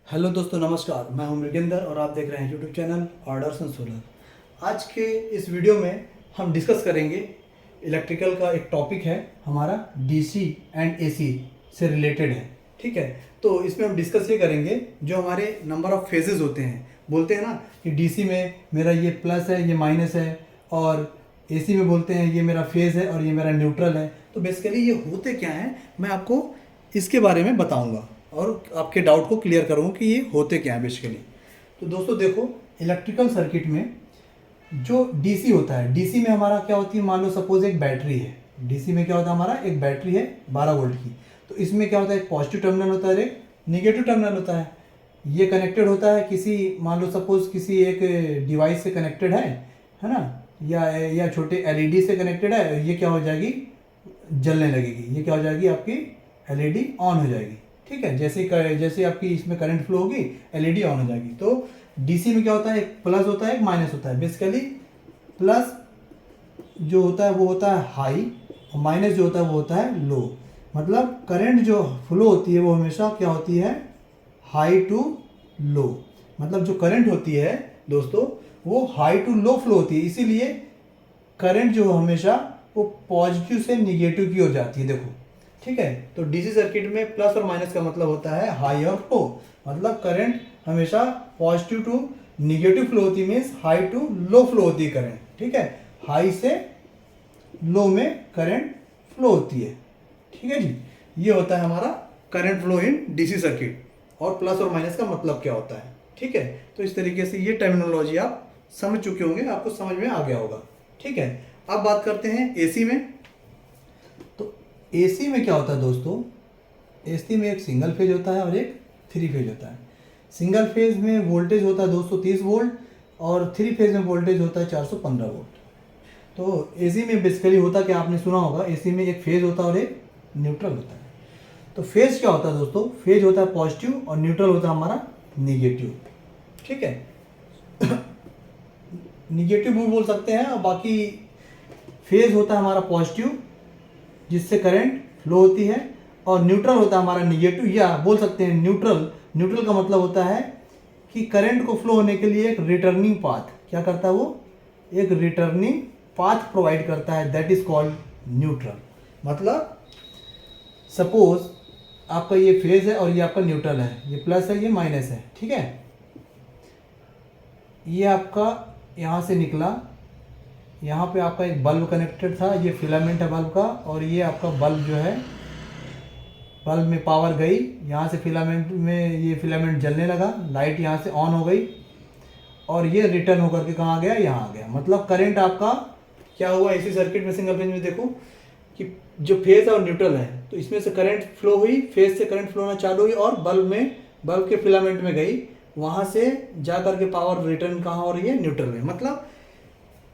Hello दोस्तों, नमस्कार। मैं हूं मृगेंद्र और आप देख रहे हैं YouTube channel orders and solar. आज के इस वीडियो में हम डिस्कस करेंगे इलेक्ट्रिकल का एक टॉपिक है हमारा, डीसी एंड एसी से रिलेटेड है। ठीक है, तो इसमें हम डिस्कस ये करेंगे जो हमारे नंबर ऑफ फेजेस होते हैं। बोलते हैं ना कि डीसी में मेरा ये प्लस है, ये माइनस है, और एसी में बोलते हैं ये मेरा फेज है और ये मेरा न्यूट्रल है। तो बेसिकली ये होते क्या हैं, मैं आपको इसके बारे में बताऊंगा और आपके डाउट को क्लियर करूँगा कि ये होते क्या हैं बेसिकली। तो दोस्तों देखो, इलेक्ट्रिकल सर्किट में जो डीसी होता है, डीसी में हमारा क्या होती है, मान लो सपोज एक बैटरी है। डीसी में क्या होता है, हमारा एक बैटरी है 12 वोल्ट की। तो इसमें क्या होता है, एक पॉजिटिव टर्मिनल होता है, एक निगेटिव टर्मिनल होता है। ये कनेक्टेड होता है किसी, मान लो सपोज किसी एक डिवाइस से कनेक्टेड है ना, या छोटे एलईडी से कनेक्टेड है। ये क्या हो जाएगी, जलने लगेगी। ये क्या हो जाएगी, आपकी एलईडी ऑन हो जाएगी। ठीक है, जैसे आपकी इसमें करंट फ्लो होगी, एलईडी ऑन हो जाएगी। तो डीसी में क्या होता है, एक प्लस होता है, एक माइनस होता है। बेसिकली प्लस जो होता है वो होता है हाई, और माइनस जो होता है वो होता है लो। मतलब करंट जो फ्लो होती है वो हमेशा क्या होती है, हाई टू लो। मतलब जो करंट होती है दोस्तों, वो हाई टू लो फ्लो होती है। इसीलिए करंट जो हमेशा वो पॉजिटिव से निगेटिव की ओर जाती है। देखो, ठीक है। तो डीसी सर्किट में प्लस और माइनस का मतलब होता है हाई और लो। मतलब करंट हमेशा पॉजिटिव टू निगेटिव फ्लो होती है, means high to low flow होती है करंट। ठीक है, हाई से लो में करंट फ्लो होती है। ठीक है जी, ये होता है हमारा current flow in DC circuit, और प्लस और माइनस का मतलब क्या होता है। ठीक है, तो इस तरीके से ये टर्मिनोलॉजी आप समझ चुके होंगे, आपको समझ में आ गया होगा। ठीक है, अब बात करते हैं एसी में। तो एसी में क्या होता है दोस्तों, एसी में एक सिंगल फेज होता है और एक थ्री फेज होता है। सिंगल फेज में वोल्टेज होता है 230 वोल्ट, और थ्री फेज में वोल्टेज होता है 415 वोल्ट। तो एसी में बेसिकली होता क्या, आपने सुना होगा, एसी में एक फेज होता है और एक न्यूट्रल होता है। तो फेज क्या होता है दोस्तों, फेज होता है पॉजिटिव और न्यूट्रल होता है हमारा निगेटिव। ठीक है, निगेटिव भी बोल सकते हैं, और बाकी फेज होता है हमारा पॉजिटिव जिससे करंट फ्लो होती है, और न्यूट्रल होता है हमारा निगेटिव, या बोल सकते हैं न्यूट्रल। न्यूट्रल का मतलब होता है कि करंट को फ्लो होने के लिए एक रिटर्निंग पाथ क्या करता है, वो एक रिटर्निंग पाथ प्रोवाइड करता है, दैट इज कॉल्ड न्यूट्रल। मतलब सपोज आपका ये फेज है और ये आपका न्यूट्रल है, ये प्लस है, ये माइनस है। ठीक है, ये आपका यहाँ से निकला, यहाँ पे आपका एक बल्ब कनेक्टेड था, ये फिलामेंट है बल्ब का, और ये आपका बल्ब जो है, बल्ब में पावर गई, यहाँ से फिलामेंट में ये फिलामेंट जलने लगा, लाइट यहाँ से ऑन हो गई, और ये रिटर्न होकर के कहाँ गया, यहाँ आ गया। मतलब करंट आपका क्या हुआ इसी सर्किट में, सिंगल फेज में देखो कि जो फेज और न्यूट्रल है, तो इसमें से करंट फ्लो हुई, फेज से करंट फ्लो होना चालू हुई, और बल्ब के फिलामेंट में गई, वहाँ से जा करके पावर रिटर्न कहाँ हो रही है, न्यूट्रल में। मतलब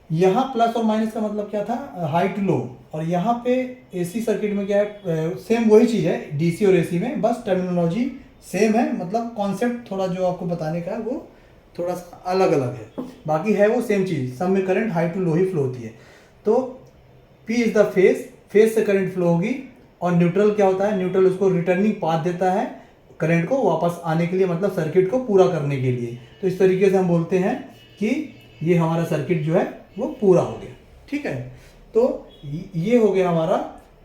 यहाँ प्लस और माइनस का मतलब क्या था, हाई टू लो। और यहाँ पे एसी सर्किट में क्या है, सेम वही चीज़ है डीसी और एसी में, बस टर्मिनोलॉजी सेम है। मतलब कॉन्सेप्ट थोड़ा जो आपको बताने का है वो थोड़ा सा अलग अलग है, बाकी है वो सेम चीज़। सब में करंट हाई टू लो ही फ्लो होती है। तो P is the phase, phase से करंट फ्लो होगी, और न्यूट्रल क्या होता है, न्यूट्रल उसको रिटर्निंग पाथ देता है करंट को वापस आने के लिए, मतलब सर्किट को पूरा करने के लिए। तो इस तरीके से हम बोलते हैं कि ये हमारा सर्किट जो है वो पूरा हो गया। ठीक है, तो ये हो गया हमारा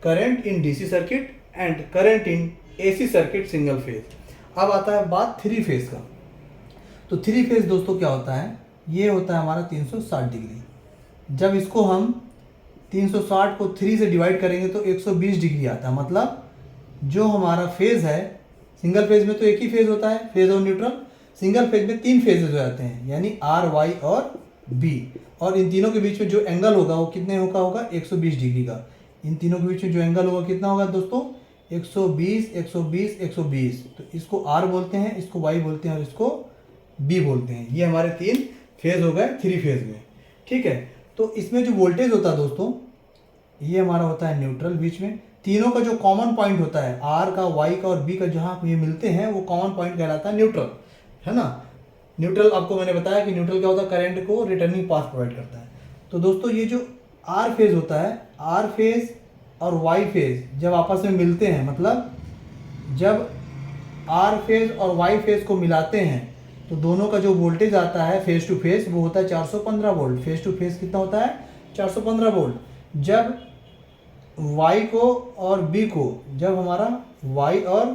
current in DC circuit and current in AC circuit single phase. अब आता है बात थ्री फेज का। तो थ्री फेज दोस्तों क्या होता है, ये होता है हमारा 360 डिग्री। जब इसको हम 360 को 3 से डिवाइड करेंगे तो 120 डिग्री आता है। मतलब जो हमारा फेज है, सिंगल फेज में तो एक ही फेज होता है, फेज और न्यूट्रल। सिंगल फेज में 3 फेजेज हो जाते हैं, यानी आर, वाई और बी। और इन तीनों के बीच में जो एंगल होगा वो कितने होगा 120 डिग्री का। इन तीनों के बीच में जो एंगल होगा कितना होगा दोस्तों, 120, 120, 120। तो इसको आर बोलते हैं, इसको वाई बोलते हैं, और इसको बी बोलते हैं। ये हमारे 3 फेज हो गए थ्री फेज में। ठीक है, तो इसमें जो वोल्टेज होता है दोस्तों, ये हमारा होता है न्यूट्रल बीच में। तीनों का जो कॉमन पॉइंट होता है, आर का, वाई का और बी का, जहाँ ये मिलते हैं वो कॉमन पॉइंट कहलाता है न्यूट्रल, है ना। न्यूट्रल आपको मैंने बताया कि न्यूट्रल क्या होता है, करंट को रिटर्निंग पाथ प्रोवाइड करता है। तो दोस्तों ये जो आर फेज होता है, आर फेज और वाई फेज जब आपस में मिलते हैं, मतलब जब आर फेज और वाई फेज को मिलाते हैं तो दोनों का जो वोल्टेज आता है फेस टू फेस वो होता है 415 वोल्ट। फेस टू फेस कितना होता है? 415 वोल्ट। जब वाई को और बी को, जब हमारा वाई और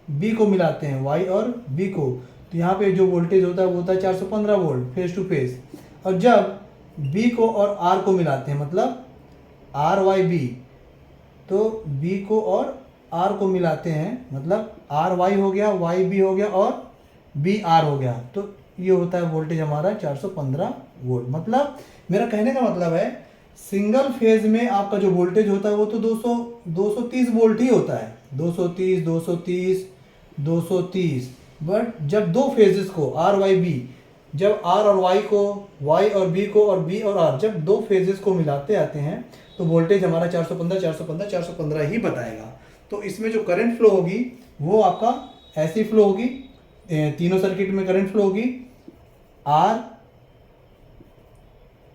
बी को मिलाते हैं, वाई और बी को, तो यहाँ पे जो वोल्टेज होता है वो होता है 415 वोल्ट फेस टू फेस। और जब बी को और आर को मिलाते हैं, मतलब आर वाई बी, तो बी को और आर को मिलाते हैं, मतलब आर वाई हो गया, वाई बी हो गया और बी आर हो गया, तो ये होता है वोल्टेज हमारा 415 वोल्ट। मतलब मेरा कहने का मतलब है सिंगल फेज में आपका जो वोल्टेज होता है वो तो 230 वोल्ट ही होता है, 230। बट जब दो फेजेस को आर वाई बी, जब आर और वाई को, वाई और बी को, और बी और आर, जब दो फेजेस को मिलाते आते हैं तो वोल्टेज हमारा 415 ही बताएगा। तो इसमें जो करंट फ्लो होगी वो आपका ऐसी फ्लो होगी, तीनों सर्किट में करंट फ्लो होगी। आर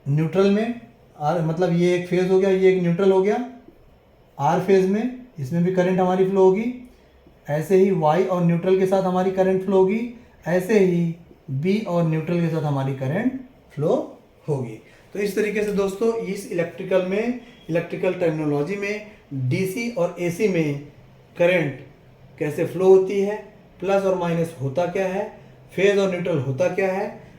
न्यूट्रल में, आर मतलब ये एक फेज हो गया, ये एक न्यूट्रल हो गया। आर फेज में इसमें भी करंट हमारी फ्लो होगी। ऐसे ही वाई और न्यूट्रल के साथ हमारी करंट फ्लो होगी। ऐसे ही बी और न्यूट्रल के साथ हमारी करंट फ्लो होगी। तो इस तरीके से दोस्तों इस इलेक्ट्रिकल में, इलेक्ट्रिकल टर्मिनोलॉजी में डीसी और एसी में करंट कैसे फ्लो होती है, प्लस और माइनस होता क्या है, फेज और न्यूट्रल होता क्या है,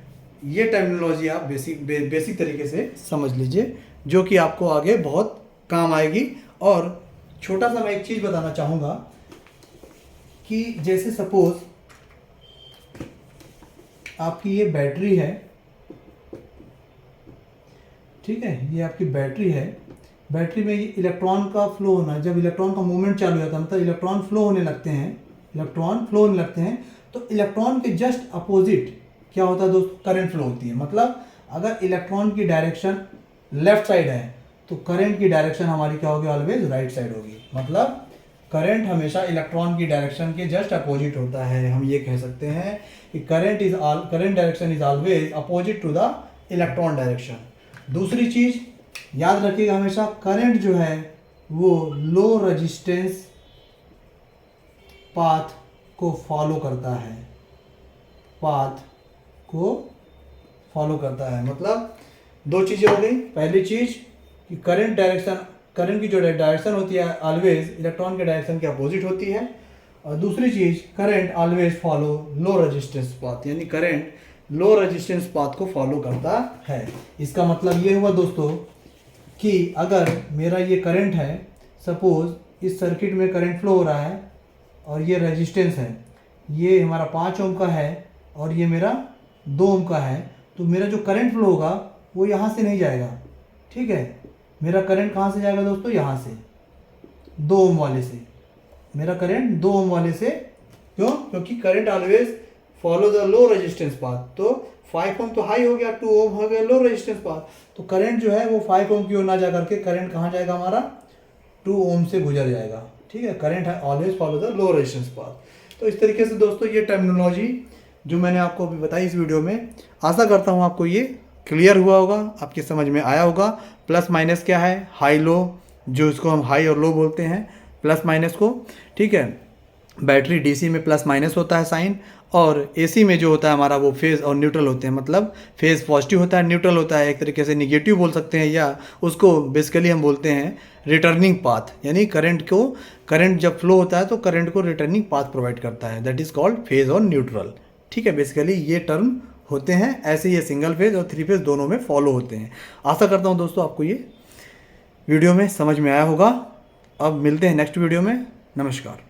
ये टर्मिनोलॉजी आप बेसिक तरीके से समझ लीजिए, जो कि आपको आगे बहुत काम आएगी। और छोटा सा मैं एक चीज़ बताना चाहूँगा कि जैसे सपोज आपकी ये बैटरी है, ठीक है, ये आपकी बैटरी है। बैटरी में ये इलेक्ट्रॉन का फ्लो होना, जब इलेक्ट्रॉन का मूवमेंट चालू हो जाता है, मतलब इलेक्ट्रॉन फ्लो होने लगते हैं, तो इलेक्ट्रॉन के जस्ट अपोजिट क्या होता है दोस्तों? करंट फ्लो होती है। मतलब अगर इलेक्ट्रॉन की डायरेक्शन लेफ्ट साइड है तो करंट की डायरेक्शन हमारी क्या होगी? ऑलवेज राइट साइड होगी। मतलब करंट हमेशा इलेक्ट्रॉन की डायरेक्शन के जस्ट अपोजिट होता है। हम ये कह सकते हैं कि current direction is always opposite to the electron direction. दूसरी चीज़ याद रखिएगा, हमेशा करंट जो है वो लो रेजिस्टेंस पाथ को फॉलो करता है। मतलब दो चीज़ें हो गई। पहली चीज़ कि करंट की जो डायरेक्शन होती है ऑलवेज इलेक्ट्रॉन के डायरेक्शन के अपोजिट होती है। और दूसरी चीज़, current always follow low resistance path, यानी करंट लो रेजिस्टेंस पाथ को फॉलो करता है। इसका मतलब ये हुआ दोस्तों कि अगर मेरा ये करंट है, सपोज इस सर्किट में करंट फ्लो हो रहा है और ये रेजिस्टेंस है, ये हमारा 5 ओम का है और ये मेरा 2 ओम का है, तो मेरा जो करंट फ्लो होगा वो यहाँ से नहीं जाएगा, ठीक है। मेरा करंट कहाँ से जाएगा दोस्तों? यहाँ से, 2 ओम वाले से। मेरा करंट 2 ओम वाले से, क्यों? क्योंकि current always follow the low resistance path. तो 5 ओम तो हाई हो गया, 2 ओम हो गया लो रेजिस्टेंस पाथ, तो करंट जो है वो 5 ओम की ओर ना जा करके करंट कहाँ जाएगा? हमारा 2 ओम से गुजर जाएगा, ठीक है। करंट है always follow the low resistance path. तो इस तरीके से दोस्तों ये टर्मिनोलॉजी जो मैंने आपको अभी बताई इस वीडियो में, आशा करता हूँ आपको ये क्लियर हुआ होगा, आपकी समझ में आया होगा। प्लस माइनस क्या है? हाई लो, जो इसको हम हाई और लो बोलते हैं, प्लस माइनस को, ठीक है। बैटरी डीसी में प्लस माइनस होता है साइन, और एसी में जो होता है हमारा वो फेज़ और न्यूट्रल होते हैं। मतलब फेज़ पॉजिटिव होता है, न्यूट्रल होता है, एक तरीके से निगेटिव बोल सकते हैं, या उसको बेसिकली हम बोलते हैं रिटर्निंग पाथ। यानी करंट जब फ्लो होता है तो करंट को रिटर्निंग पाथ प्रोवाइड करता है, दैट इज़ कॉल्ड फेज़ और न्यूट्रल, ठीक है। बेसिकली ये टर्म होते हैं, ऐसे ये सिंगल फेज और 3 फेज दोनों में फॉलो होते हैं। आशा करता हूँ दोस्तों आपको ये वीडियो में समझ में आया होगा। अब मिलते हैं नेक्स्ट वीडियो में। नमस्कार।